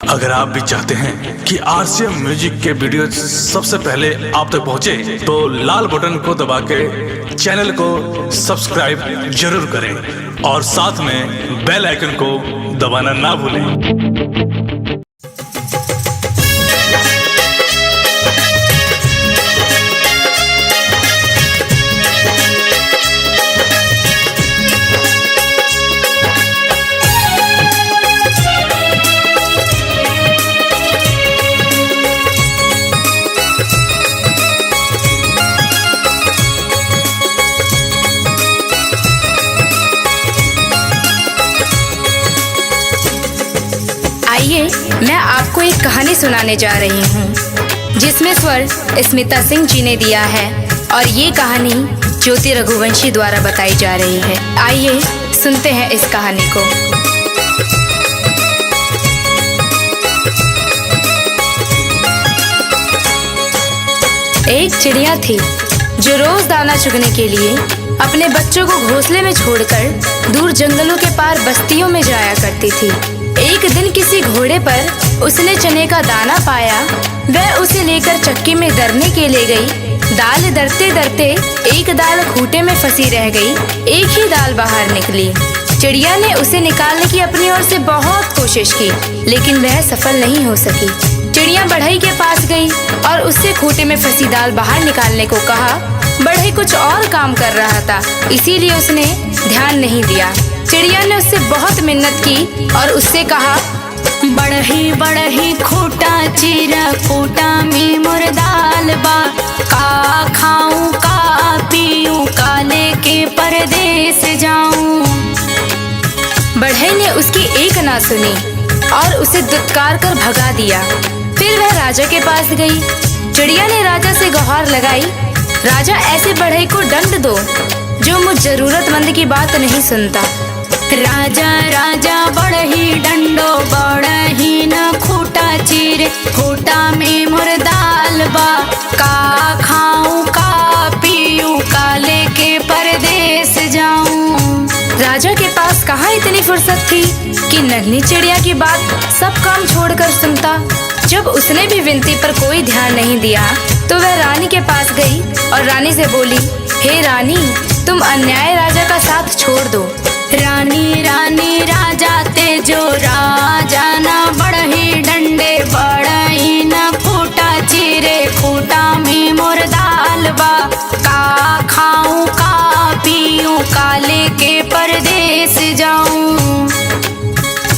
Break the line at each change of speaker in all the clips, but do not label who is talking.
अगर आप भी चाहते हैं कि आरसीएम म्यूजिक के वीडियो सबसे पहले आप तक पहुंचे, तो लाल बटन को दबा के चैनल को सब्सक्राइब जरूर करें और साथ में बेल आइकन को दबाना ना भूलें।
आइए मैं आपको एक कहानी सुनाने जा रही हूँ जिसमें स्वर स्मिता सिंह जी ने दिया है और ये कहानी ज्योति रघुवंशी द्वारा बताई जा रही है। आइए सुनते हैं इस कहानी को। एक चिड़िया थी जो रोज दाना चुगने के लिए अपने बच्चों को घोंसले में छोड़कर दूर जंगलों के पार बस्तियों में जाया करती थी। एक दिन किसी घोड़े पर उसने चने का दाना पाया। वह उसे लेकर चक्की में दरने के लिए गई। दाल दरते दरते एक दाल खूंटे में फंसी रह गई। एक ही दाल बाहर निकली। चिड़िया ने उसे निकालने की अपनी ओर से बहुत कोशिश की, लेकिन वह सफल नहीं हो सकी। चिड़िया बढ़ई के पास गई और उससे खूंटे में फंसी दाल बाहर निकालने को कहा। बढ़ई कुछ और काम कर रहा था, इसीलिए उसने ध्यान नहीं दिया। चिड़िया ने उससे बहुत मिन्नत की और उससे कहा, बढ़ही बढ़ही खूंटा चीरा, खूंटा में मोर दाल बा, का खाऊं का पीऊं, काले के परदेस जाऊं। बढ़ई ने उसकी एक ना सुनी और उसे दुत्कार कर भगा दिया। फिर वह राजा के पास गई। चिड़िया ने राजा से गुहार लगाई, राजा ऐसे बढ़ई को दंड दो जो मुझ जरूरतमंद की बात नहीं सुनता। राजा राजा बढ़ही डंडो, बढ़ही न खूंटा चीरे, खूंटा में मोर दाल बा, का खाऊं का पीऊं, काले के परदेस जाऊं। राजा के पास कहाँ इतनी फुर्सत थी कि नन्ही चिड़िया की बात सब काम छोड़कर सुनता। जब उसने भी विनती पर कोई ध्यान नहीं दिया तो वह रानी के पास गई और रानी से बोली, हे रानी, तुम अन्याय राजा का साथ छोड़ दो। रानी रानी राजा ते जो, राजा ना बढ़ही डंडे, बढ़ही ना खूंटा चीरे, खूंटा में मोर दाल बा, का खाऊं का पीऊं, काले के परदेस जाऊं।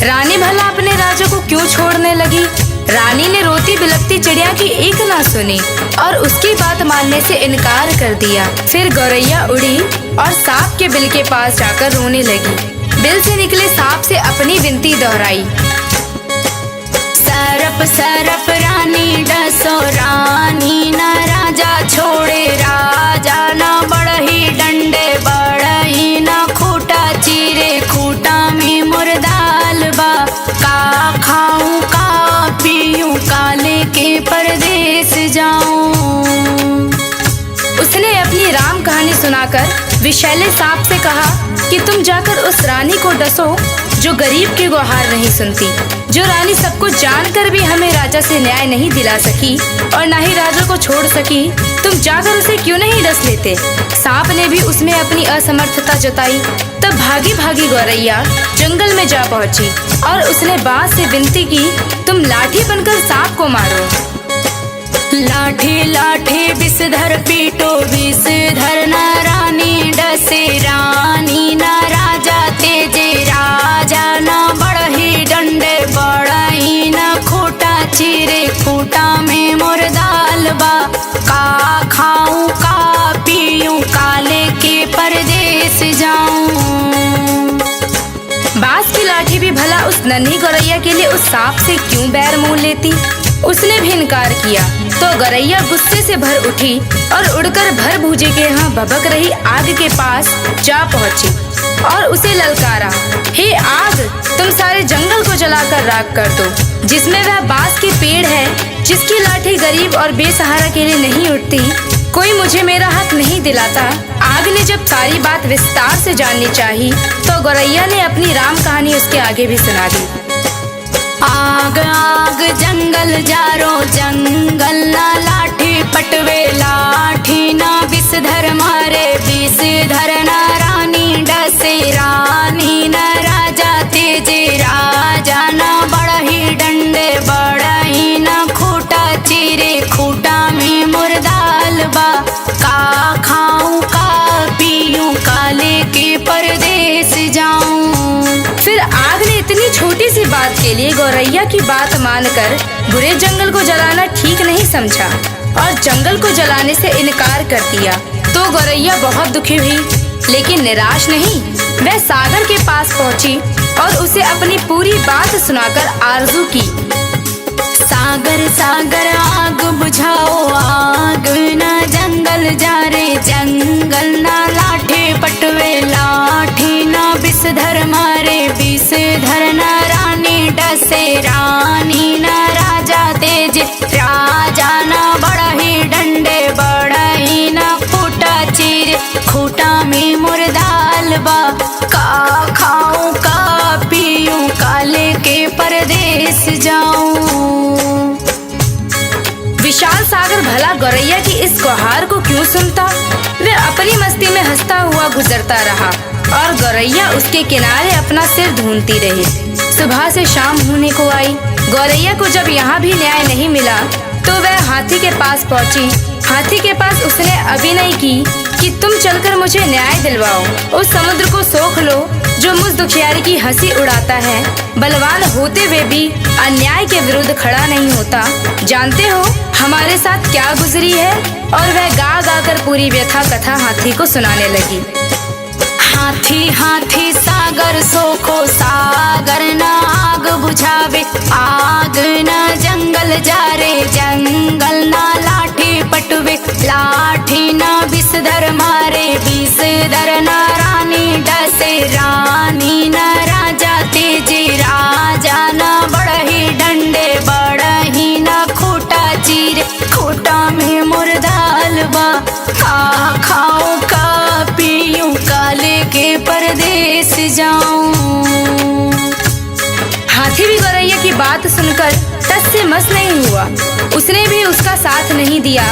रानी भला अपने राजा को क्यों छोड़ने लगी? रानी ने रोती बिलखती चिड़िया की एक ना सुनी और उसकी बात मानने से इनकार कर दिया। फिर गौरैया उड़ी और सांप के बिल के पास जाकर रोने लगी। बिल से निकले सांप से अपनी विनती दोहराई, सरप सरप रानी डसो, रानी ना राजा छोड़े, राजा ना बढ़ही डंडे, बढ़ही ना खूंटा चीरे, खूंटा में मोर दाल बा, का खाऊं का पीऊं, काले के परदेस जाऊं। उसने अपनी राम कहानी सुनाकर विषैले सांप से कहा कि तुम जाकर उस रानी को डसो जो गरीब की गुहार नहीं सुनती। जो रानी सब कुछ जानकर भी हमें राजा से न्याय नहीं दिला सकी और ना ही राजा को छोड़ सकी, तुम जाकर उसे क्यों नहीं डस लेते? सांप ने भी उसमें अपनी असमर्थता जताई। तब भागी भागी गौरैया जंगल में जा पहुंची और उसने बांस से विनती की, तुम लाठी बनकर सांप को मारो। लाठी लाठी विषधर पीटो, विषधर ना रानी डसे, रानी ना राजा तेजे, राजा ना बढ़ही डंडे, बढ़ही ना खूंटा चीरे, खूंटा में मोर दाल बा, का खाऊं का पीऊं, काले के परदेस जाऊं। बांस की लाठी भी भला उस नन्ही गौरैया के लिए उस सांप से क्यों बैर मोल लेती? उसने भी इनकार किया तो गौरैया गुस्से से भर उठी और उड़कर भर भूजे के यहाँ भभक रही आग के पास जा पहुंची और उसे ललकारा, हे आग, तुम सारे जंगल को जलाकर राख कर दो। जिसमें वह बांस के पेड़ है जिसकी लाठी गरीब और बेसहारा के लिए नहीं उठती, कोई मुझे मेरा हक नहीं दिलाता। आग ने जब सारी बात विस्तार से जाननी चाही तो गौरैया ने अपनी राम कहानी उसके आगे भी सुना दी। आग जारो जंगल ना लाठी पटवे लाठी ना विषधर मारे विषधर ना रानी डसे रानी ना राजा तेजे राजा ना बड़ही डंडे बड़ही ना खूटा चीरे खूटा में मुर्दाल बा का खाऊं का पीऊं काले के परदेस जाऊं। फिर आग ने इतनी छोटी सी बात के लिए गौरैया की बात मानकर बुरे जंगल को जलाना ठीक नहीं समझा और जंगल को जलाने से इनकार कर दिया। तो गौरैया बहुत दुखी हुई, लेकिन निराश नहीं। वह सागर के पास पहुंची और उसे अपनी पूरी बात सुनाकर आरजू की। सागर सागर आग बुझाओ आग ना जंगल जा रे जंगल ना लाठी पटवे लाठी ना विषधर मारे विषधर ना रानी डसे रानी ना राजा तेज राजा ना बड़ही डंडे बड़ही ना खूटा चीर खूटा में मुर्दाल बा का खाऊं का पीऊं काले के परदेस जाऊं। विशाल सागर भला गौरैया की इस गुहार को क्यों सुनता। वह अपनी मस्ती में हंसता हुआ गुजरता रहा और गौरैया उसके किनारे अपना सिर ढूंढती रही। सुबह से शाम होने को आई। गौरैया को जब यहाँ भी न्याय नहीं मिला तो वह हाथी के पास पहुँची। हाथी के पास उसने अभिनय की कि तुम चलकर मुझे न्याय दिलवाओ। उस समुद्र को सोख लो जो मुझ दुखियारी की हंसी उड़ाता है, बलवान होते हुए भी अन्याय के विरुद्ध खड़ा नहीं होता। जानते हो हमारे साथ क्या गुजरी है। और वह गा गा कर पूरी व्यथा कथा हाथी को सुनाने लगी। हाथी हाथी सागर सोखो सागर ना आग बुझावे आग ना जंगल जा रे जंगल ना लाठी पटवे लाठी ना विषधर मारे विषधर ना रानी डसे रानी ना राजा तेजे राजा ना बड़ही डंडे बड़ही ना खूटा चीर खूटा में मुर्दाल बा का खाऊं का पीऊं काले के परदेस जाऊं। हाथी भी गौरैया की बात सुनकर टस से मस नहीं हुआ। उसने भी उसका साथ नहीं दिया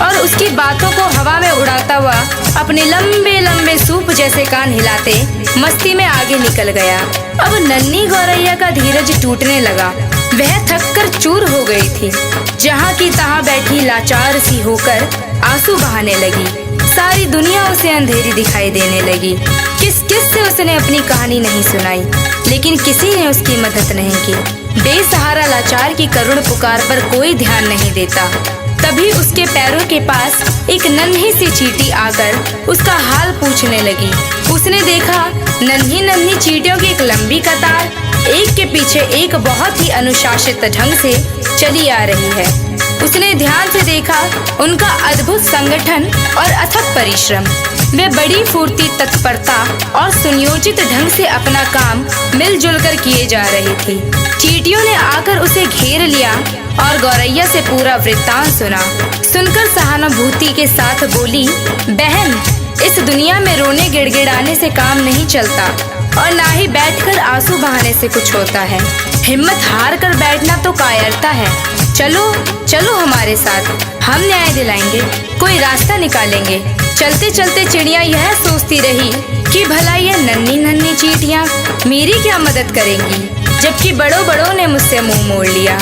और उसकी बातों को हवा में उड़ाता हुआ अपने लंबे लंबे सूप जैसे कान हिलाते मस्ती में आगे निकल गया। अब नन्ही गौरैया का धीरज टूटने लगा। वह थक कर चूर हो गई थी। जहाँ की तहाँ बैठी लाचार सी होकर आंसू बहाने लगी। सारी दुनिया उसे अंधेरी दिखाई देने लगी। किस किस से उसने अपनी कहानी नहीं सुनाई, लेकिन किसी ने उसकी मदद नहीं की। बेसहारा लाचार की करुण पुकार पर कोई ध्यान नहीं देता। तभी उसके पैरों के पास एक नन्ही सी चींटी आकर उसका हाल पूछने लगी। उसने देखा नन्ही नन्ही चींटियों की एक लंबी कतार एक के पीछे एक बहुत ही अनुशासित ढंग से चली आ रही है। उसने ध्यान से देखा उनका अद्भुत संगठन और अथक परिश्रम। वे बड़ी फुर्ती तत्परता और सुनियोजित ढंग से अपना काम मिलजुल कर किए जा रही थी। चींटियों ने आकर उसे घेर लिया और गौरैया से पूरा वृत्तांत सुना। सुनकर सहानुभूति के साथ बोली, बहन, इस दुनिया में रोने गिड़गिड़ाने से काम नहीं चलता और ना ही बैठकर आंसू बहाने से कुछ होता है। हिम्मत हार कर बैठना तो कायरता है। चलो चलो हमारे साथ, हम न्याय दिलाएंगे, कोई रास्ता निकालेंगे। चलते चलते चिड़िया यह सोचती रही कि भला ये नन्ही नन्ही चींटियां मेरी क्या मदद करेंगी, जबकि बड़ों बड़ों ने मुझसे मुंह मोड़ लिया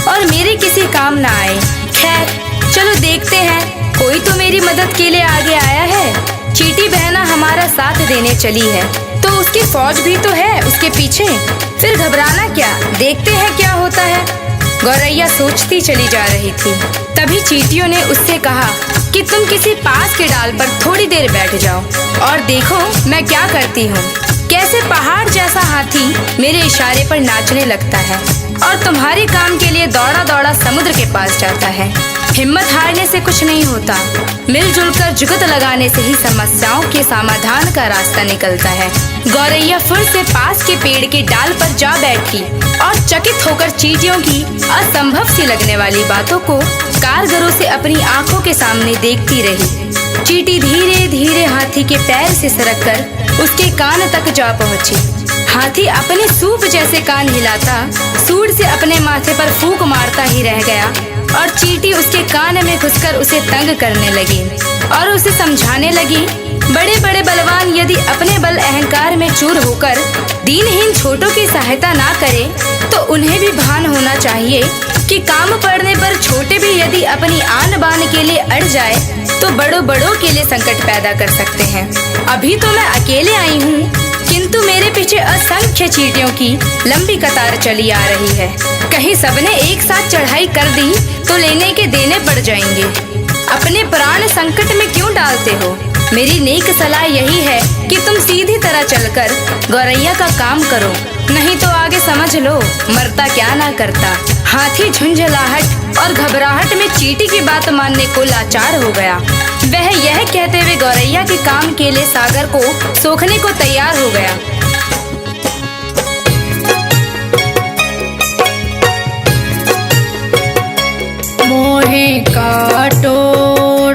और मेरे किसी काम ना आए। खैर चलो देखते हैं, कोई तो मेरी मदद के लिए आगे आया है। चींटी बहना हमारा साथ देने चली है तो उसकी फौज भी तो है उसके पीछे। फिर घबराना क्या, देखते हैं क्या होता है। गौरैया सोचती चली जा रही थी। तभी चींटियों ने उससे कहा कि तुम किसी पास के डाल पर थोड़ी देर बैठ जाओ और देखो मैं क्या करती हूँ। कैसे पहाड़ जैसा हाथी मेरे इशारे पर नाचने लगता है और तुम्हारे काम के लिए दौड़ा दौड़ा समुद्र के पास जाता है। हिम्मत हारने से कुछ नहीं होता, मिलजुल कर जुगत लगाने से ही समस्याओं के समाधान का रास्ता निकलता है। गौरैया फिर से पास के पेड़ के डाल पर जा बैठी और चकित होकर चींटियों की असंभव सी लगने वाली बातों को कारगरों से अपनी आंखों के सामने देखती रही। चींटी धीरे धीरे हाथी के पैर से सरककर उसके कान तक जा पहुंची। हाथी अपने सूप जैसे कान हिलाता सूंड से अपने माथे पर फूंक मारता आता ही रह गया और चींटी उसके कान में घुसकर उसे तंग करने लगी और उसे समझाने लगी, बड़े बड़े बलवान यदि अपने बल अहंकार में चूर होकर दीनहीन छोटों की सहायता ना करे तो उन्हें भी भान होना चाहिए कि काम पड़ने पर छोटे भी यदि अपनी आन बान के लिए अड़ जाए तो बड़ों बड़ों के लिए संकट पैदा कर सकते हैं। अभी तो मैं अकेले आई हूँ, किंतु मेरे पीछे असंख्य चींटियों की लंबी कतार चली आ रही है। कहीं सबने एक साथ चढ़ाई कर दी तो लेने के देने पड़ जाएंगे। अपने प्राण संकट में क्यों डालते हो? मेरी नेक सलाह यही है कि तुम सीधी तरह चलकर गौरैया का काम करो, नहीं तो आगे समझ लो मरता क्या ना करता। हाथी झुंझलाहट और घबराहट में चींटी की बात मानने को लाचार हो गया। वह यह कहते हुए गौरैया के काम के लिए सागर को सोखने को तैयार हो गया।
मोहे काटो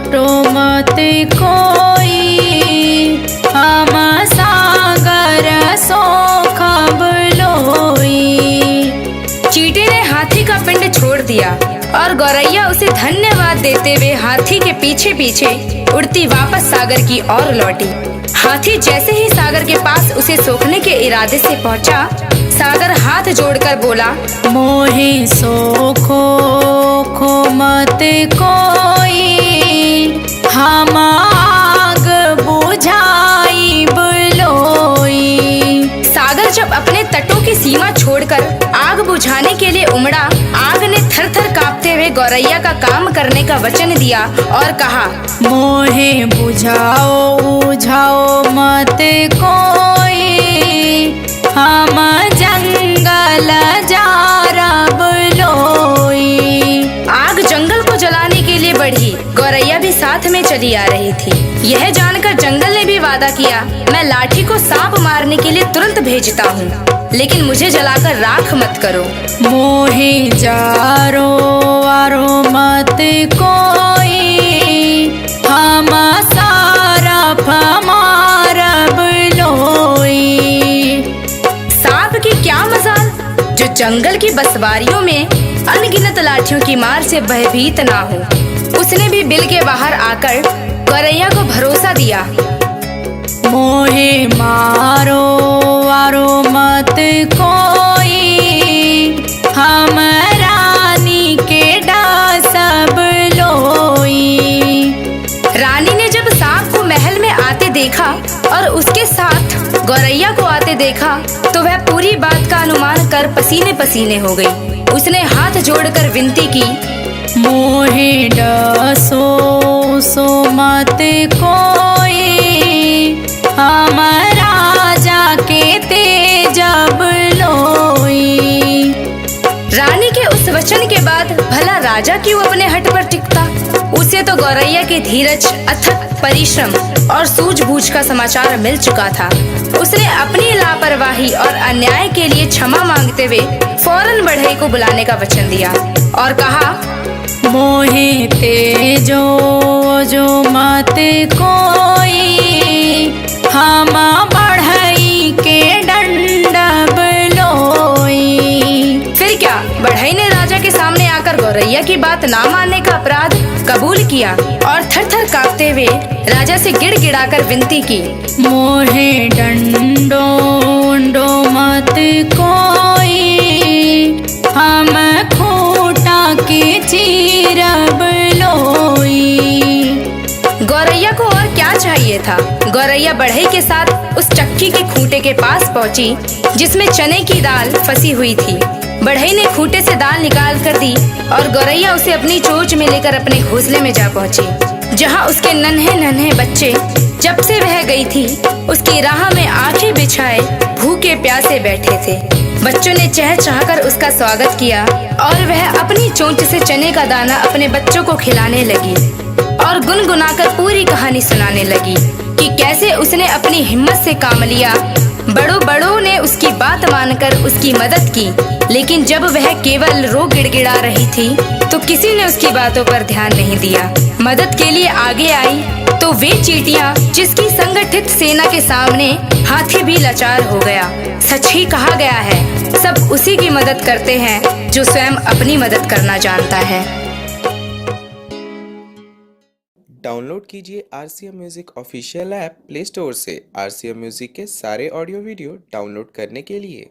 तो मत कोई, हम सागर सोखब लोई।
चींटी ने हाथी का पिंड छोड़ दिया और गौरैया उसे धन्यवाद देते हुए हाथी के पीछे पीछे उड़ती वापस सागर की ओर लौटी। हाथी जैसे ही सागर के पास उसे सोखने के इरादे से पहुंचा, सागर हाथ जोड़कर बोला,
मोहे सोखो खो मत कोई, हम आग बुझाई बलोई।
सागर जब अपने तटों की सीमा छोड़कर आग बुझाने के लिए उमड़ा, आग ने थर थर कांपते हुए गौरैया का काम करने का वचन दिया और कहा,
मोहे बुझाओ बुझाओ मत कोई, हम जंगल जारब लोई।
आग जंगल को जलाने के लिए बढ़ी, गौरैया भी साथ में चली आ रही थी। यह जानकर जंगल ने भी वादा किया, मैं लाठी को सांप मारने के लिए तुरंत भेजता हूँ, लेकिन मुझे जलाकर राख मत करो।
मोहे जारो वारो मत कोई, हम सारा मारब लोई।
सांप की क्या मजाल जो जंगल की बसवारियों में अनगिनत लाठियों की मार से भयभीत ना हो। उसने भी बिल के बाहर आकर गौरैया को भरोसा दिया,
मोहे मारो वारो मत कोई, हम रानी के डासब लोई।
रानी ने जब सांप को महल में आते देखा और उसके साथ गौरैया को आते देखा तो वह पूरी बात का अनुमान कर पसीने पसीने हो गई। उसने हाथ जोड़कर विनती की,
मोहे डसो सो मत कोई, हम राजा के तेजब लोई।
रानी के उस वचन के बाद भला राजा क्यों अपने हट पर टिकता? उसे तो गौरैया की धीरज, अथक परिश्रम और सूझबूझ का समाचार मिल चुका था। उसने अपनी लापरवाही और अन्याय के लिए क्षमा मांगते हुए फौरन बढ़ई को बुलाने का वचन दिया और कहा,
मोहे तेजो जो मत कोई, हम बढ़ई के दंडब लोई।
फिर क्या, बढ़ई ने राजा के सामने आकर गौरैया की बात ना मानने का अपराध कबूल किया और थर थर कांपते हुए राजा से गिड़गिड़ाकर विनती की,
मोहे डंडो डो मत कोई, हम खूटा के चीरब लोई।
गौरैया को और क्या चाहिए था? गौरैया बढ़ई के साथ उस चक्की के खूंटे के पास पहुंची जिसमें चने की दाल फंसी हुई थी। बढ़ई ने खूंटे से दाल निकाल कर दी और गौरैया उसे अपनी चोंच में लेकर अपने घोंसले में जा पहुंची, जहां उसके नन्हे नन्हे बच्चे जब से वह गई थी उसकी राह में आंखें बिछाए भूखे प्यासे बैठे थे। बच्चों ने चहचहाकर उसका स्वागत किया और वह अपनी चोंच से चने का दाना अपने बच्चों को खिलाने लगी और गुनगुनाकर पूरी कहानी सुनाने लगी कि कैसे उसने अपनी हिम्मत से काम लिया, बड़ों बड़ों ने उसकी बात मानकर उसकी मदद की, लेकिन जब वह केवल रो गिड़गिड़ा रही थी तो किसी ने उसकी बातों पर ध्यान नहीं दिया। मदद के लिए आगे आई तो वे चींटियां जिसकी संगठित सेना के सामने हाथी भी लाचार हो गया। सच ही कहा गया है, सब उसी की मदद करते हैं जो स्वयं अपनी मदद करना जानता है।
डाउनलोड कीजिए RCM music official app play store से। RCM म्यूजिक के सारे ऑडियो वीडियो डाउनलोड करने के लिए